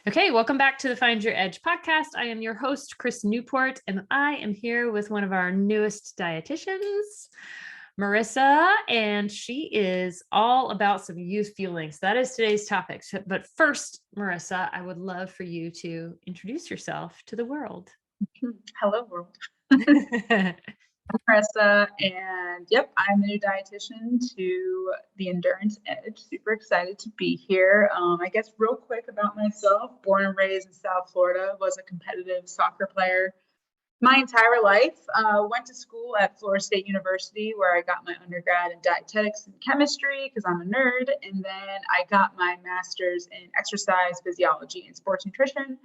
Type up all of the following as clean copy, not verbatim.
Okay, welcome back to the Find Your Edge podcast. I am your host, Chris Newport, and I am here with one of our newest dietitians, Marisa, and she is all about some youth fueling. So that is today's topic. But first, Marisa, I would love for you to introduce yourself to the world. Hello, world. I'm Marisa, and yep, I'm the new dietitian to the Endurance Edge. Super excited to be here. I guess real quick about myself, born and raised in South Florida, was a competitive soccer player my entire life. Went to school at Florida State University where I got my undergrad in dietetics and chemistry because I'm a nerd. And then I got my master's in exercise physiology and sports nutrition.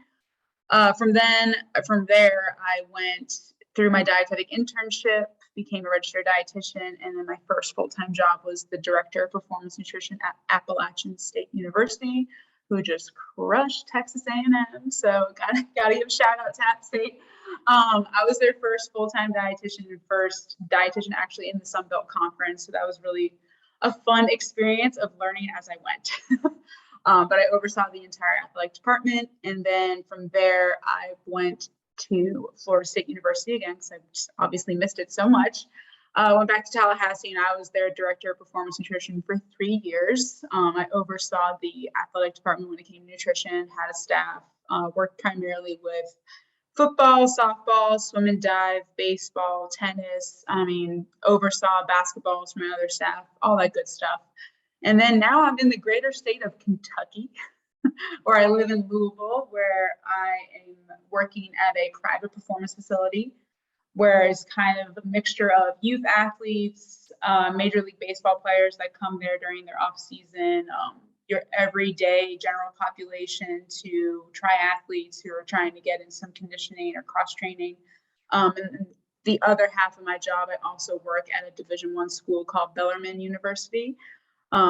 From there, I went through my dietetic internship, became a registered dietitian, and then my first full-time job was the director of performance nutrition at Appalachian State University, who just crushed Texas A&M. So gotta give a shout out to App State. I was their first full-time dietitian and first dietitian actually in the Sun Belt Conference. So that was really a fun experience of learning as I went. But I oversaw the entire athletic department. And then from there, I went to Florida State University again, because I just obviously missed it so much. Went back to Tallahassee, and I was their director of performance nutrition for 3 years. I oversaw the athletic department when it came to nutrition, had a staff, worked primarily with football, softball, swim and dive, baseball, tennis. Oversaw basketballs from my other staff, all that good stuff. And then now I'm in the greater state of Kentucky, where I live in Louisville, where I am working at a private performance facility, where it's kind of a mixture of youth athletes, Major League Baseball players that come there during their off season, your everyday general population to triathletes who are trying to get in some conditioning or cross training. And the other half of my job, I also work at a Division I school called Bellarmine University.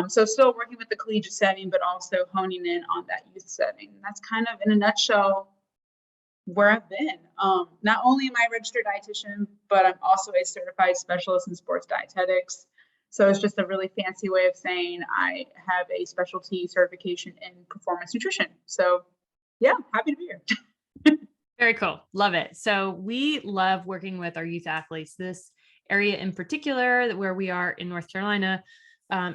So still working with the collegiate setting, but also honing in on that youth setting. That's kind of in a nutshell where I've been. Not only am I a registered dietitian, but I'm also a certified specialist in sports dietetics. So it's just a really fancy way of saying I have a specialty certification in performance nutrition. So yeah, happy to be here. Very cool. Love it. So we love working with our youth athletes. This area in particular, where we are in North Carolina,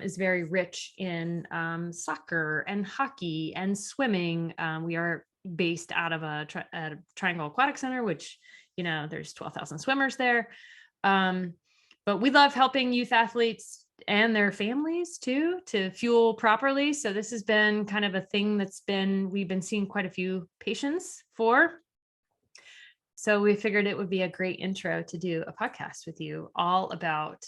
is very rich in soccer and hockey and swimming. We are based out of a Triangle Aquatic Center, which, there's 12,000 swimmers there. But we love helping youth athletes and their families too, to fuel properly. So this has been kind of a thing we've been seeing quite a few patients for. So we figured it would be a great intro to do a podcast with you all about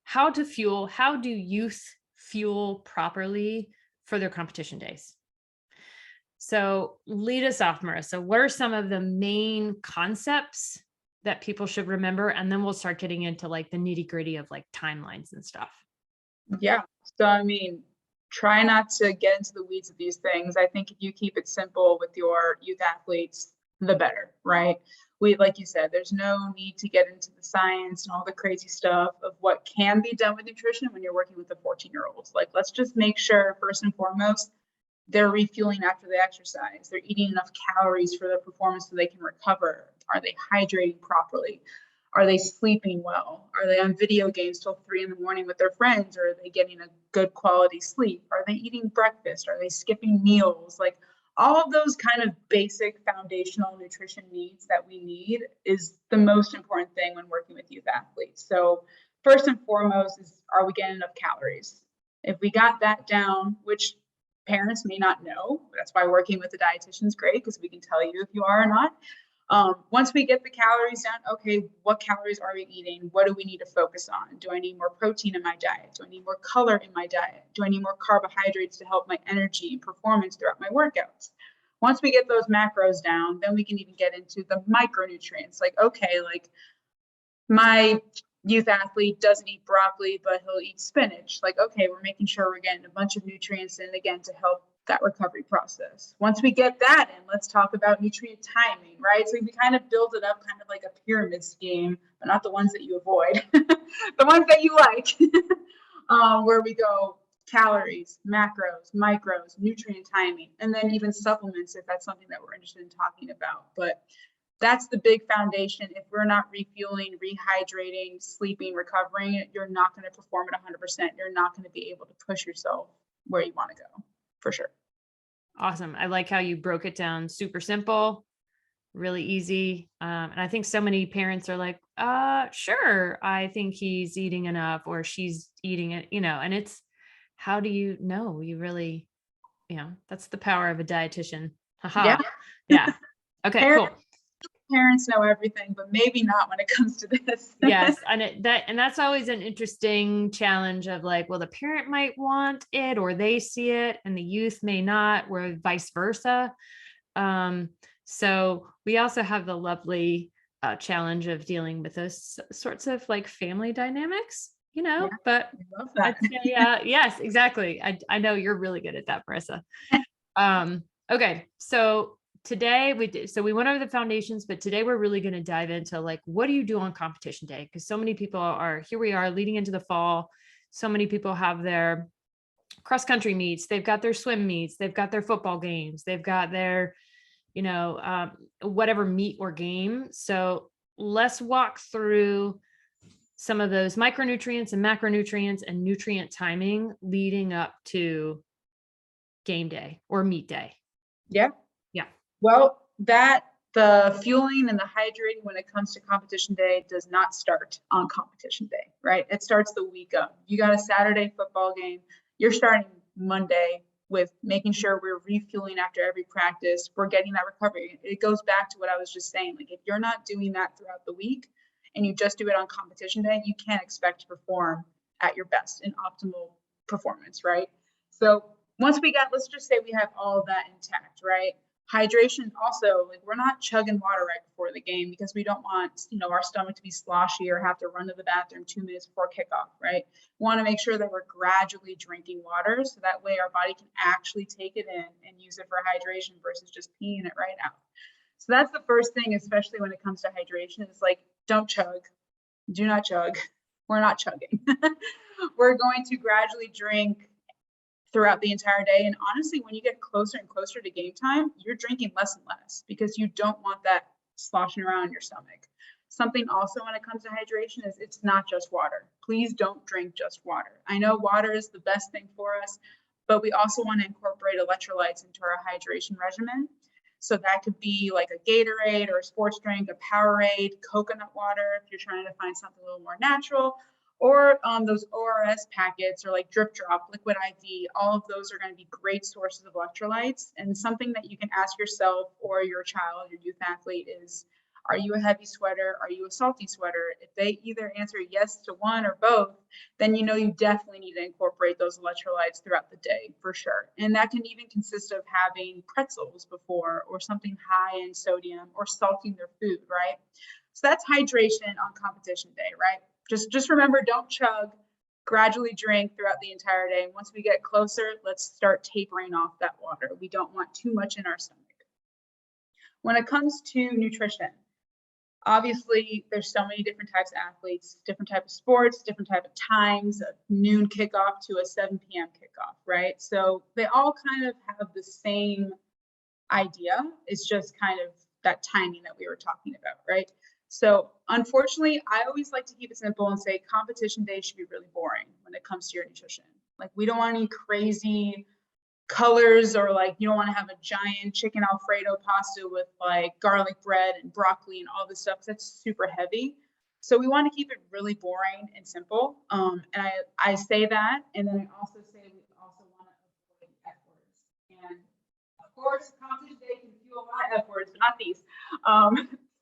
how do youth fuel properly for their competition days? So lead us off, Marisa. What are some of the main concepts that people should remember? And then we'll start getting into like the nitty gritty of like timelines and stuff. Yeah. So, try not to get into the weeds of these things. I think if you keep it simple with your youth athletes, the better, right? Like you said, there's no need to get into the science and all the crazy stuff of what can be done with nutrition when you're working with a 14-year-old. Like, let's just make sure first and foremost, they're refueling after they exercise. They're eating enough calories for their performance so they can recover. Are they hydrating properly? Are they sleeping well? Are they on video games till 3 a.m. with their friends? Or are they getting a good quality sleep? Are they eating breakfast? Are they skipping meals? Like, all of those kind of basic foundational nutrition needs that we need is the most important thing when working with youth athletes. So first and foremost is, are we getting enough calories? If we got that down, which parents may not know, that's why working with a dietitian is great, because we can tell you if you are or not. Once we get the calories down, okay, what calories are we eating? What do we need to focus on? Do I need more protein in my diet? Do I need more color in my diet? Do I need more carbohydrates to help my energy and performance throughout my workouts? Once we get those macros down, then we can even get into the micronutrients. Like, okay, like my youth athlete doesn't eat broccoli, but he'll eat spinach. Like, okay, we're making sure we're getting a bunch of nutrients in, again, to help that recovery process. Once we get that in, let's talk about nutrient timing, right? So we kind of build it up kind of like a pyramid scheme, but not the ones that you avoid, the ones that you like, where we go calories, macros, micros, nutrient timing, and then even supplements if that's something that we're interested in talking about. But that's the big foundation. If we're not refueling, rehydrating, sleeping, recovering, you're not going to perform at 100%. You're not going to be able to push yourself where you want to go, for sure. Awesome. I like how you broke it down super simple, really easy. And I think so many parents are like, sure, I think he's eating enough or she's eating it, and it's, how do you know? You really, that's the power of a dietitian. Haha. Yeah. Yeah. Okay, cool. Parents know everything, but maybe not when it comes to this. Yes. And that's always an interesting challenge of like, well, the parent might want it or they see it and the youth may not, or vice versa. So we also have the lovely challenge of dealing with those sorts of like family dynamics, Yeah, but I love that. I'd say, yes, exactly. I know you're really good at that, Marissa. Okay. So today we went over the foundations, but today we're really going to dive into like, what do you do on competition day? Because so many people here we are leading into the fall. So many people have their cross country meets, they've got their swim meets, they've got their football games, they've got their, whatever meet or game. So let's walk through some of those micronutrients and macronutrients and nutrient timing leading up to game day or meet day. Yeah. Yeah. Well, the fueling and the hydrating when it comes to competition day does not start on competition day, right? It starts the week of. You got a Saturday football game. You're starting Monday with making sure we're refueling after every practice. We're getting that recovery. It goes back to what I was just saying. Like if you're not doing that throughout the week and you just do it on competition day, you can't expect to perform at your best in optimal performance, right? So once let's just say we have all of that intact, right? Hydration also, like we're not chugging water right before the game because we don't want, our stomach to be sloshy or have to run to the bathroom 2 minutes before kickoff, right? We want to make sure that we're gradually drinking water so that way our body can actually take it in and use it for hydration versus just peeing it right out. So that's the first thing, especially when it comes to hydration, is like, don't chug, do not chug. We're not chugging. We're going to gradually drink throughout the entire day. And honestly, when you get closer and closer to game time, you're drinking less and less because you don't want that sloshing around in your stomach. Something also when it comes to hydration is it's not just water. Please don't drink just water. I know water is the best thing for us, but we also want to incorporate electrolytes into our hydration regimen. So that could be like a Gatorade or a sports drink, a Powerade, coconut water, if you're trying to find something a little more natural, or those ORS packets or like Drip Drop, Liquid IV, all of those are going to be great sources of electrolytes. And something that you can ask yourself or your child, your youth athlete is, are you a heavy sweater? Are you a salty sweater? If they either answer yes to one or both, then you definitely need to incorporate those electrolytes throughout the day for sure. And that can even consist of having pretzels before or something high in sodium or salting their food, right? So that's hydration on competition day, right? Just remember, don't chug, gradually drink throughout the entire day. And once we get closer, let's start tapering off that water. We don't want too much in our stomach. When it comes to nutrition, obviously there's so many different types of athletes, different type of sports, different type of times, a noon kickoff to a 7 p.m. kickoff, right? So they all kind of have the same idea. It's just kind of that timing that we were talking about, right? So unfortunately, I always like to keep it simple and say competition day should be really boring when it comes to your nutrition. Like we don't want any crazy colors or like you don't want to have a giant chicken Alfredo pasta with like garlic bread and broccoli and all this stuff. That's super heavy. So we want to keep it really boring and simple. And I say that, and then I also say we also want to avoid F words. And of course, competition day can fuel a lot of F words, but not these.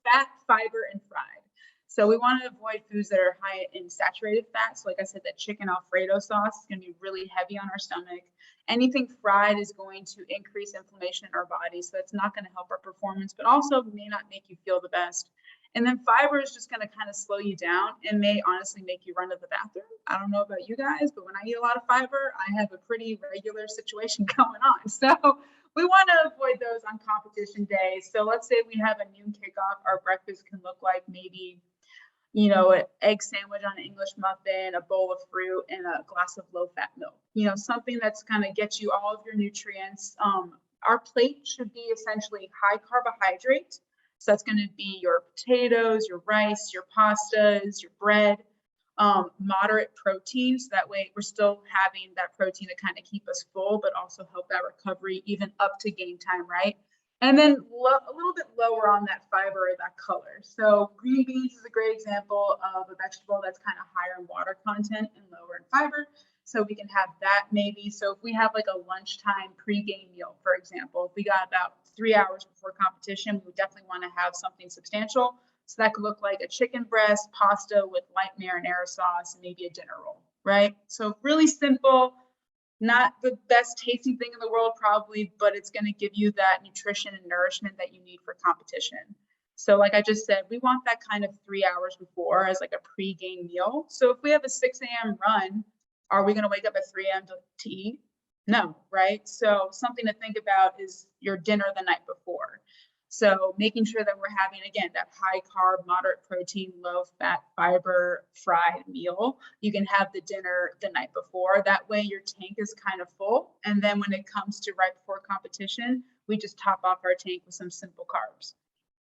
Fat, fiber, and fried. So we want to avoid foods that are high in saturated fats. So like I said, that chicken Alfredo sauce is going to be really heavy on our stomach. Anything fried is going to increase inflammation in our body. So that's not going to help our performance, but also may not make you feel the best. And then fiber is just going to kind of slow you down and may honestly make you run to the bathroom. I don't know about you guys, but when I eat a lot of fiber, I have a pretty regular situation going on. So we want to avoid those on competition days. So let's say we have a noon kickoff. Our breakfast can look like maybe an egg sandwich on an English muffin, a bowl of fruit, and a glass of low-fat milk. Something that's going to get you all of your nutrients. Our plate should be essentially high carbohydrate. So that's going to be your potatoes, your rice, your pastas, your bread, moderate protein. So that way we're still having that protein to kind of keep us full, but also help that recovery even up to game time, right? And then a little bit lower on that fiber or that color. So green beans is a great example of a vegetable that's kind of higher in water content and lower in fiber. So we can have that maybe. So if we have like a lunchtime pre-game meal, for example, if we got about 3 hours before competition, we would definitely want to have something substantial. So that could look like a chicken breast, pasta with light marinara sauce, and maybe a dinner roll, right? So really simple. Not the best tasting thing in the world, probably, but it's going to give you that nutrition and nourishment that you need for competition. So like I just said, we want that kind of 3 hours before as like a pre-game meal. So if we have a 6 a.m. run, are we going to wake up at 3 a.m. to eat? No, right? So something to think about is your dinner the night before. So making sure that we're having, again, that high carb, moderate protein, low fat, fiber, fried meal. You can have the dinner the night before. That way your tank is kind of full. And then when it comes to right before competition, we just top off our tank with some simple carbs.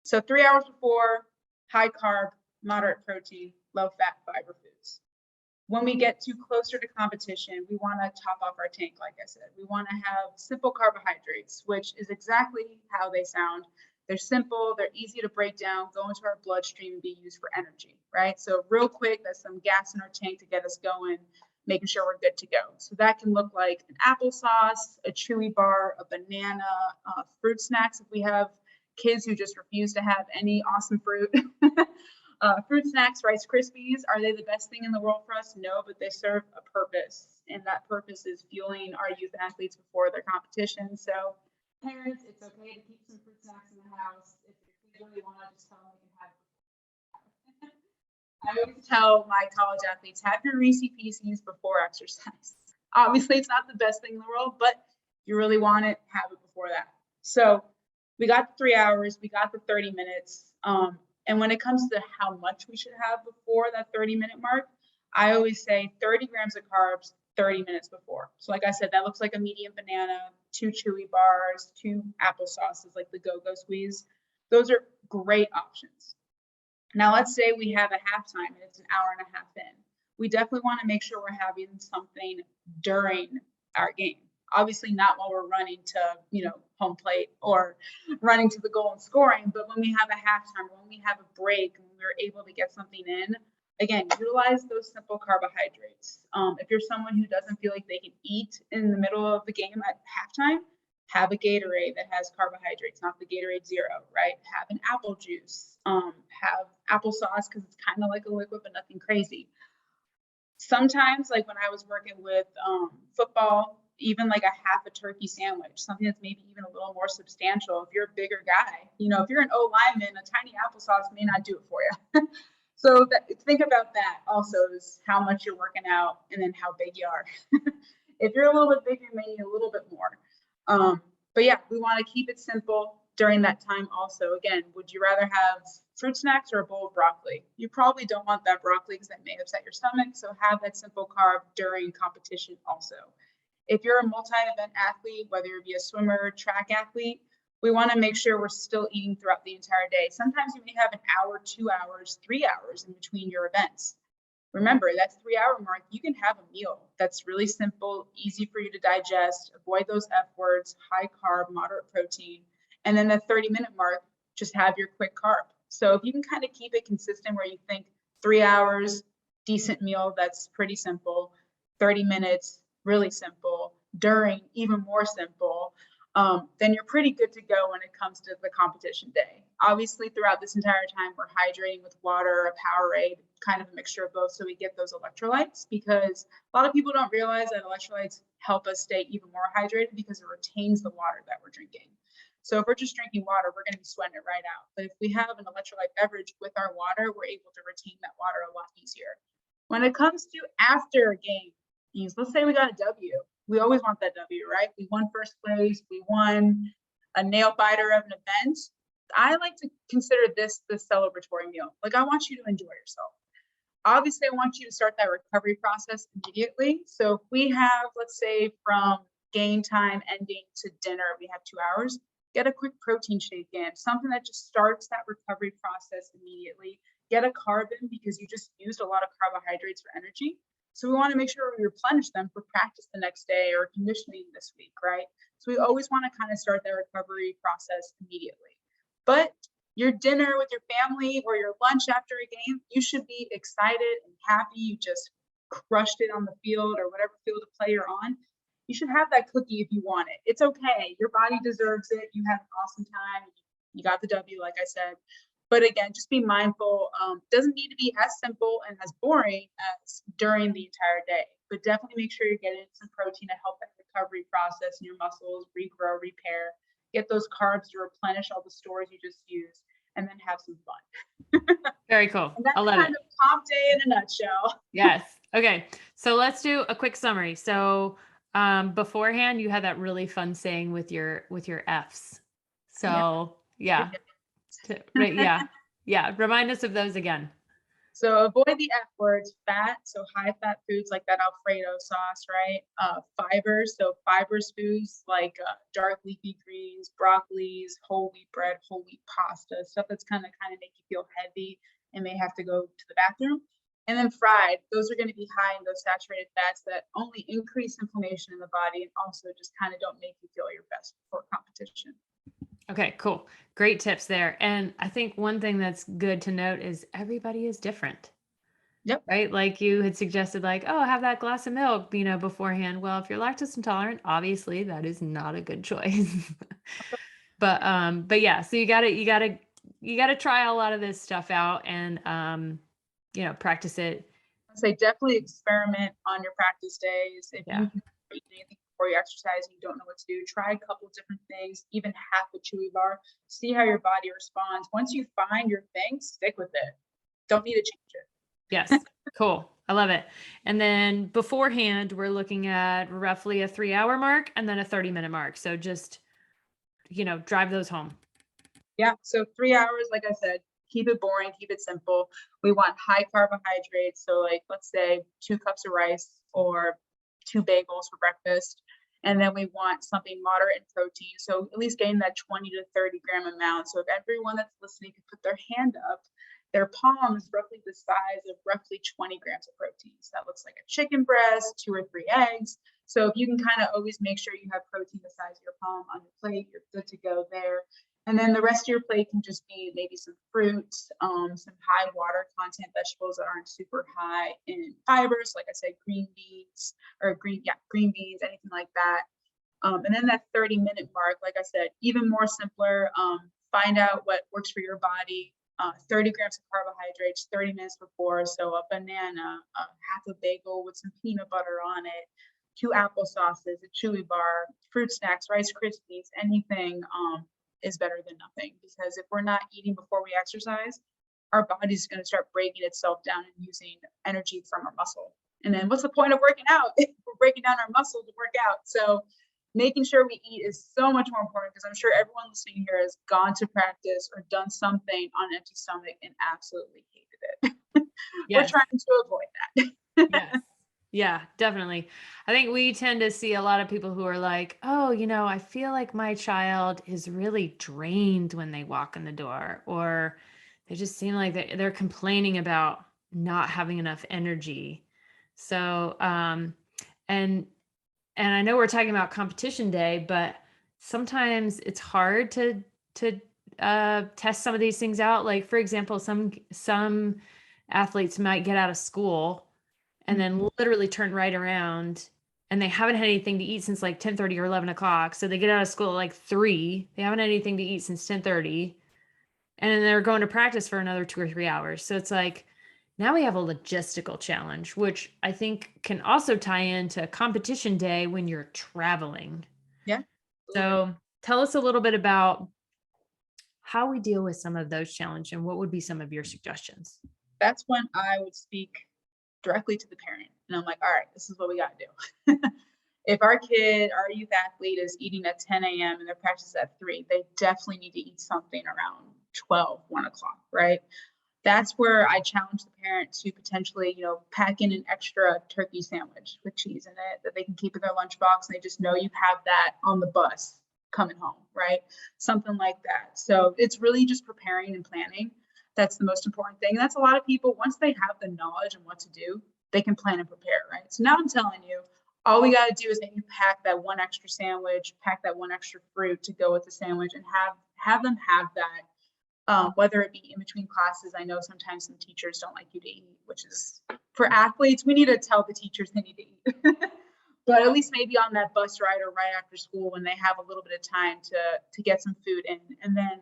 So 3 hours before, high carb, moderate protein, low fat, fiber foods. When we get too closer to competition, we want to top off our tank, like I said. We want to have simple carbohydrates, which is exactly how they sound. They're simple, they're easy to break down, go into our bloodstream and be used for energy, right? So real quick, that's some gas in our tank to get us going, making sure we're good to go. So that can look like an applesauce, a chewy bar, a banana, fruit snacks if we have kids who just refuse to have any awesome fruit. Fruit snacks, Rice Krispies, are they the best thing in the world for us? No, but they serve a purpose, and that purpose is fueling our youth athletes before their competition. So parents, it's okay to keep some fruit snacks in the house. If your kids really want to, just tell them they can have it. I always tell my college athletes, have your Reese Pieces before exercise. Obviously, it's not the best thing in the world, but if you really want it, have it before that. So we got 3 hours, we got the 30 minutes. And when it comes to how much we should have before that 30-minute mark, I always say 30 grams of carbs, 30 minutes before. So like I said, that looks like a medium banana, 2 chewy bars, 2 applesauces like the Go-Go Squeeze. Those are great options. Now let's say we have a halftime and it's an hour and a half in. We definitely want to make sure we're having something during our game. Obviously not while we're running to, home plate or running to the goal and scoring, but when we have a halftime, when we have a break, and we're able to get something in, again, utilize those simple carbohydrates. If you're someone who doesn't feel like they can eat in the middle of the game at halftime, have a Gatorade that has carbohydrates, not the Gatorade Zero, right? Have an apple juice, have applesauce because it's kind of like a liquid, but nothing crazy. Sometimes, like when I was working with football, even like a half a turkey sandwich, something that's maybe even a little more substantial. If you're a bigger guy, if you're an O lineman, a tiny applesauce may not do it for you. So think about that also, is how much you're working out and then how big you are. If you're a little bit bigger, you may need a little bit more. But yeah, we want to keep it simple during that time also. Again, would you rather have fruit snacks or a bowl of broccoli? You probably don't want that broccoli because that may upset your stomach. So have that simple carb during competition also. If you're a multi-event athlete, whether you be a swimmer, track athlete, we want to make sure we're still eating throughout the entire day. Sometimes you may have an hour, 2 hours, 3 hours in between your events. Remember, that 3 hour mark, you can have a meal that's really simple, easy for you to digest, avoid those F words, high carb, moderate protein. And then the 30-minute mark, just have your quick carb. So if you can kind of keep it consistent where you think 3 hours, decent meal, that's pretty simple, 30 minutes, really simple, during, even more simple, then you're pretty good to go when it comes to the competition day. Obviously, throughout this entire time, we're hydrating with water, a Powerade, kind of a mixture of both, so we get those electrolytes, because a lot of people don't realize that electrolytes help us stay even more hydrated because it retains the water that we're drinking. So if we're just drinking water, we're going to be sweating it right out. But if we have an electrolyte beverage with our water, we're able to retain that water a lot easier. When it comes to after game, let's say we got a W. We always want that W, right? We won first place. We won a nail biter of an event. I like to consider this the celebratory meal. Like, I want you to enjoy yourself. Obviously, I want you to start that recovery process immediately. So if we have, let's say, from game time ending to dinner, we have 2 hours, get a quick protein shake in, something that just starts that recovery process immediately. Get a carb in because you just used a lot of carbohydrates for energy. So we want to make sure we replenish them for practice the next day or conditioning this week, right? So we always want to kind of start that recovery process immediately. But your dinner with your family or your lunch after a game, you should be excited and happy. You just crushed it on the field or whatever field of play you're on. You should have that cookie if you want it. It's okay. Your body deserves it. You had an awesome time. You got the W, like I said. But again, just be mindful. Doesn't need to be as simple and as boring as during the entire day, but definitely make sure you're getting some protein to help that recovery process in your muscles, regrow, repair, get those carbs to replenish all the stores you just used, and then have some fun. Very cool. And that's I love kind it. of comp day in a nutshell. Yes. Okay. So let's do a quick summary. So beforehand, you had that really fun saying with your F's. So yeah. Right. Yeah. Yeah. Remind us of those again. So avoid the F words, fat, so high fat foods like that Alfredo sauce, right? Fibers, so fibrous foods like dark leafy greens, broccolis, whole wheat bread, whole wheat pasta, stuff that's kind of make you feel heavy and may have to go to the bathroom. And then fried, those are going to be high in those saturated fats that only increase inflammation in the body and also just kind of don't make you feel your best before competition. Okay, cool. Great tips there. And I think one thing that's good to note is everybody is different. Yep. Right? Like you had suggested, like, oh, have that glass of milk, beforehand. Well, if you're lactose intolerant, obviously that is not a good choice. But yeah, so you gotta try a lot of this stuff out and practice it. Say definitely experiment on your practice days. If Yeah. you eat anything before you exercise and you don't know what to do, try a couple different things, even half a chewy bar, see how your body responds. Once you find your thing, stick with it. Don't need to change it. Yes. Cool. I love it. And then beforehand, we're looking at roughly a 3-hour mark and then a 30-minute mark. So just, drive those home. Yeah. So 3 hours, like I said, keep it boring, keep it simple. We want high carbohydrates. So like, let's say 2 cups of rice or 2 bagels for breakfast. And then we want something moderate in protein. So at least getting that 20 to 30 gram amount. So if everyone that's listening could put their hand up, their palm is roughly the size of roughly 20 grams of protein. So that looks like a chicken breast, 2 or 3 eggs. So if you can kind of always make sure you have protein the size of your palm on your plate, you're good to go there. And then the rest of your plate can just be maybe some fruits, some high water content vegetables that aren't super high in fibers, like I said, green beans, anything like that. And then that 30-minute mark, like I said, even more simpler. Find out what works for your body. 30 grams of carbohydrates, 30 minutes before. So a banana, half a bagel with some peanut butter on it, 2 apple sauces, a chewy bar, fruit snacks, Rice Krispies, anything is better than nothing. Because if we're not eating before we exercise, our body's going to start breaking itself down and using energy from our muscle. And then what's the point of working out if we're breaking down our muscle to work out? So making sure we eat is so much more important because I'm sure everyone listening here has gone to practice or done something on an empty stomach and absolutely hated it. We're trying to avoid that. Yes. Yeah, definitely. I think we tend to see a lot of people who are like, oh, I feel like my child is really drained when they walk in the door, or they just seem like they're complaining about not having enough energy. So, and I know we're talking about competition day, but sometimes it's hard to test some of these things out. Like, for example, some athletes might get out of school and then literally turn right around and they haven't had anything to eat since like 10:30 or 11 o'clock. So they get out of school at like 3. They haven't had anything to eat since 10:30. And then they're going to practice for another 2 or 3 hours. So it's like, now we have a logistical challenge, which I think can also tie into competition day when you're traveling. Yeah. So tell us a little bit about how we deal with some of those challenges and what would be some of your suggestions. That's when I would speak directly to the parent. And I'm like, all right, this is what we got to do. If our youth athlete is eating at 10 a.m. and their practice is at 3, they definitely need to eat something around 12, 1 o'clock, right? that's where I challenge the parent to potentially, pack in an extra turkey sandwich with cheese in it that they can keep in their lunchbox. And they just know you have that on the bus coming home, right? Something like that. So it's really just preparing and planning. That's the most important thing. And that's a lot of people, once they have the knowledge and what to do, they can plan and prepare, right? So now I'm telling you, all we got to do is maybe pack that one extra sandwich, pack that one extra fruit to go with the sandwich, and have them have that, whether it be in between classes. I know sometimes some teachers don't like you to eat, which is, for athletes, we need to tell the teachers they need to eat. But at least maybe on that bus ride or right after school when they have a little bit of time to get some food in. And then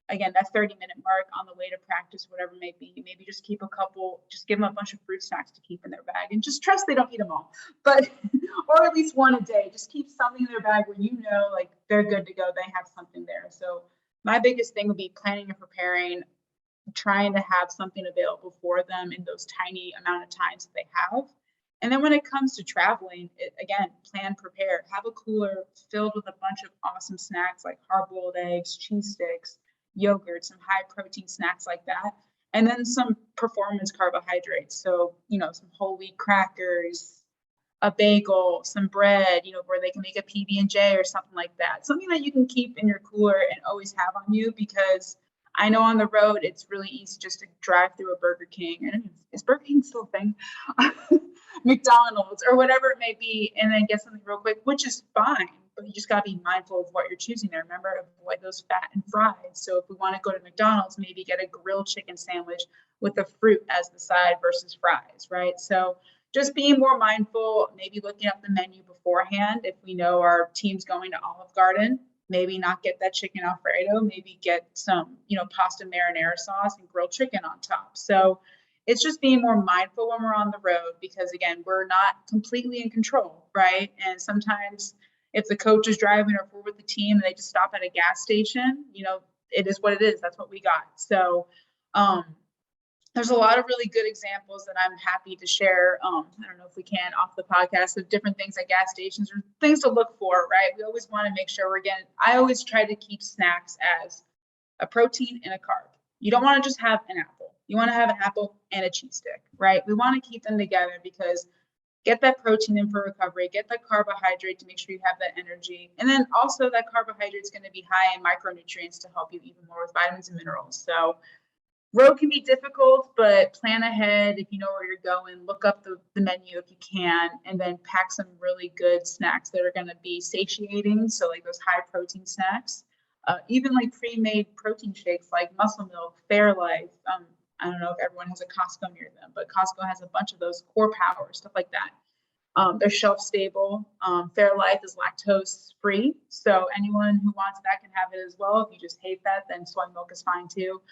again, that 30-minute mark on the way to practice, whatever it may be, maybe just keep just give them a bunch of fruit snacks to keep in their bag, and just trust they don't eat them all, but, or at least one a day. Just keep something in their bag where like they're good to go. They have something there. So my biggest thing would be planning and preparing, trying to have something available for them in those tiny amount of times that they have. And then when it comes to traveling, again, plan, prepare, have a cooler filled with a bunch of awesome snacks like hard-boiled eggs, cheese sticks, yogurt, some high protein snacks like that. And then some performance carbohydrates. So, some whole wheat crackers, a bagel, some bread, where they can make a PB&J or something like that. Something that you can keep in your cooler and always have on you, because I know on the road, it's really easy just to drive through a Burger King. And is Burger King still a thing? McDonald's or whatever it may be, and then get something real quick, which is fine. But you just got to be mindful of what you're choosing there. Remember, avoid those fat and fried. So if we want to go to McDonald's, maybe get a grilled chicken sandwich with a fruit as the side versus fries, right? So just being more mindful, maybe looking up the menu beforehand. If we know our team's going to Olive Garden, maybe not get that chicken Alfredo, maybe get some, pasta marinara sauce and grilled chicken on top. So it's just being more mindful when we're on the road, because again, we're not completely in control, right? And sometimes if the coach is driving or if we're with the team and they just stop at a gas station, it is what it is. That's what we got. So there's a lot of really good examples that I'm happy to share. I don't know if we can off the podcast, of different things at gas stations or things to look for, right? We always want to make sure I always try to keep snacks as a protein and a carb. You don't want to just have an apple. You want to have an apple and a cheese stick, right? We want to keep them together, because get that protein in for recovery, get that carbohydrate to make sure you have that energy. And then also that carbohydrate is going to be high in micronutrients to help you even more with vitamins and minerals. So road can be difficult, but plan ahead. If you know where you're going, look up the menu if you can, and then pack some really good snacks that are going to be satiating. So like those high protein snacks, even like pre-made protein shakes like Muscle Milk, Fairlife. I don't know if everyone has a Costco near them, but Costco has a bunch of those Core Power, stuff like that. They're shelf stable. Fairlife is lactose free. So anyone who wants that can have it as well. If you just hate that, then soy milk is fine too.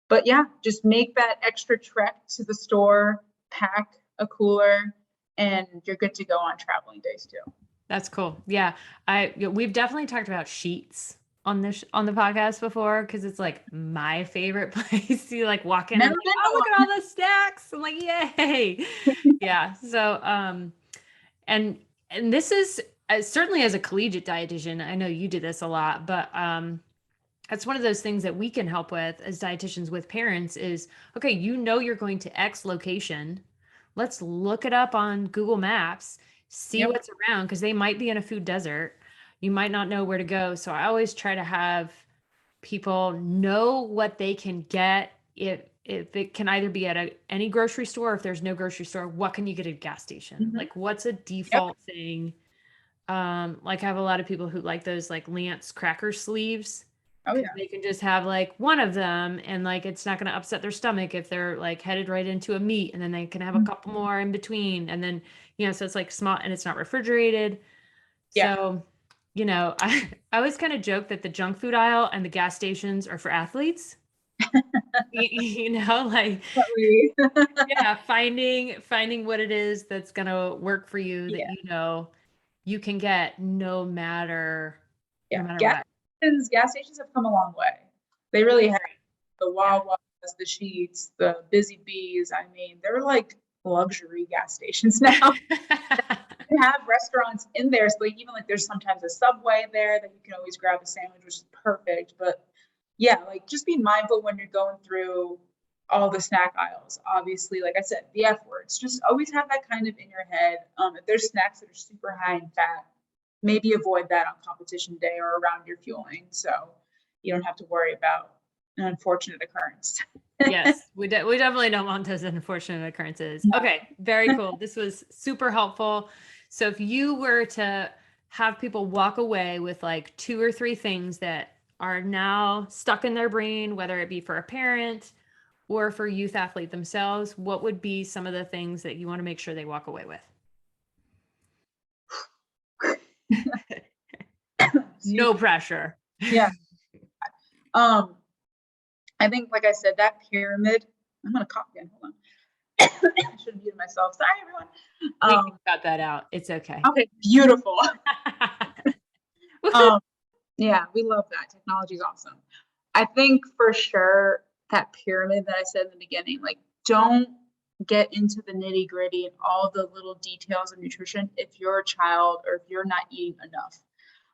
But yeah, just make that extra trek to the store, pack a cooler, and you're good to go on traveling days too. That's cool. Yeah. We've definitely talked about sheets on the podcast before, because it's like my favorite place. You like walk in and like, oh, look at all the snacks. I'm like, yay. Yeah. So and this is certainly, as a collegiate dietitian, I know you did this a lot, but that's one of those things that we can help with as dietitians with parents is, okay, you're going to X location. Let's look it up on Google Maps, see what's around, because they might be in a food desert. You might not know where to go. So I always try to have people know what they can get. If it can either be at any grocery store, or if there's no grocery store, what can you get at a gas station? Mm-hmm. Like, what's a default thing? Like I have a lot of people who like those like Lance cracker sleeves. Oh yeah. They can just have like one of them, and like it's not going to upset their stomach if they're like headed right into a meat, and then they can have a couple more in between, and then so it's like small and it's not refrigerated. Yeah. So I always kind of joke that the junk food aisle and the gas stations are for athletes. Like yeah, finding what it is that's going to work for you, that you can get no matter what. Gas stations have come a long way. They really have. The Wawas, the Sheets, the Busy Bees. I mean, they're like luxury gas stations now. They have restaurants in there, so like, even like there's sometimes a Subway there that you can always grab a sandwich, which is perfect. But yeah, like just be mindful when you're going through all the snack aisles. Obviously, like I said, the F words, just always have that kind of in your head. If there's snacks that are super high in fat, maybe avoid that on competition day or around your fueling. So you don't have to worry about an unfortunate occurrence. Yes, we definitely don't want those unfortunate occurrences. No. Okay, very cool. This was super helpful. So if you were to have people walk away with like 2 or 3 things that are now stuck in their brain, whether it be for a parent or for youth athlete themselves, what would be some of the things that you want to make sure they walk away with? No pressure. Yeah. I think, like I said, that pyramid, I'm going to cough again. Hold on. I should have muted myself. Sorry, everyone. We can cut that out. It's okay. Okay, beautiful. Yeah, we love that. Technology is awesome. I think for sure that pyramid that I said in the beginning, like, don't get into the nitty gritty and all the little details of nutrition if you're a child or if you're not eating enough.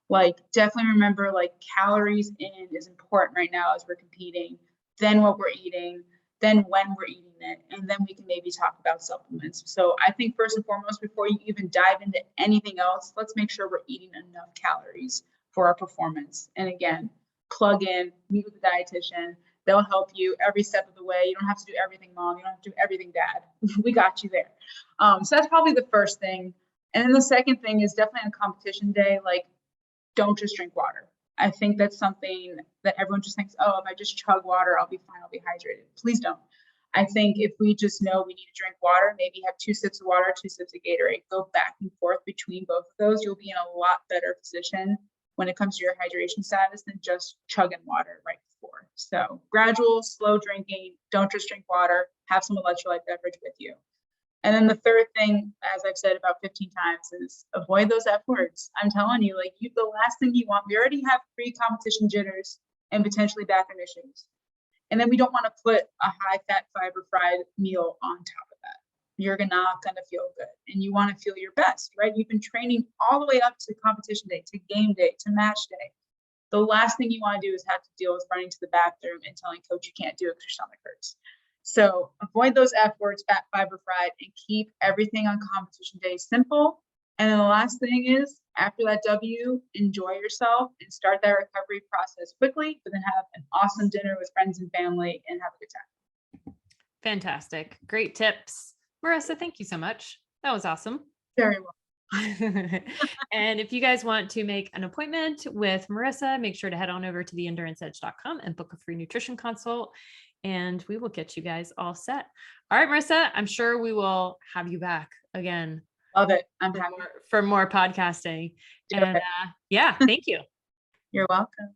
Like, definitely remember, like, calories in is important right now as we're competing, then what we're eating, then when we're eating it, and then we can maybe talk about supplements. So I think first and foremost, before you even dive into anything else, let's make sure we're eating enough calories for our performance. And again, plug in, meet with a dietitian. They'll help you every step of the way. You don't have to do everything, mom. You don't have to do everything, dad. We got you there. So that's probably the first thing. And then the second thing is definitely on competition day, like, don't just drink water. I think that's something that everyone just thinks, oh, if I just chug water, I'll be fine. I'll be hydrated. Please don't. I think if we just know we need to drink water, maybe have 2 sips of water, 2 sips of Gatorade, go back and forth between both of those, you'll be in a lot better position when it comes to your hydration status than just chugging water right before. So gradual, slow drinking, don't just drink water, have some electrolyte beverage with you. And then the third thing, as I've said about 15 times, is avoid those F words. I'm telling you, like, the last thing you want, we already have pre-competition jitters and potentially bathroom issues. And then we don't want to put a high fat fiber fried meal on top of that. You're not going to feel good. And you want to feel your best, right? You've been training all the way up to competition day, to game day, to match day. The last thing you want to do is have to deal with running to the bathroom and telling coach you can't do it because your stomach hurts. So avoid those F words, fat, fiber, fried, and keep everything on competition day simple. And then the last thing is, after that W, enjoy yourself and start that recovery process quickly, but then have an awesome dinner with friends and family and have a good time. Fantastic. Great tips. Marisa, thank you so much. That was awesome. Very well. And if you guys want to make an appointment with Marisa, make sure to head on over to theenduranceedge.com and book a free nutrition consult, and we will get you guys all set. All right, Marisa, I'm sure we will have you back again. Love it. I'm happy for more podcasting. And yeah, thank you. You're welcome.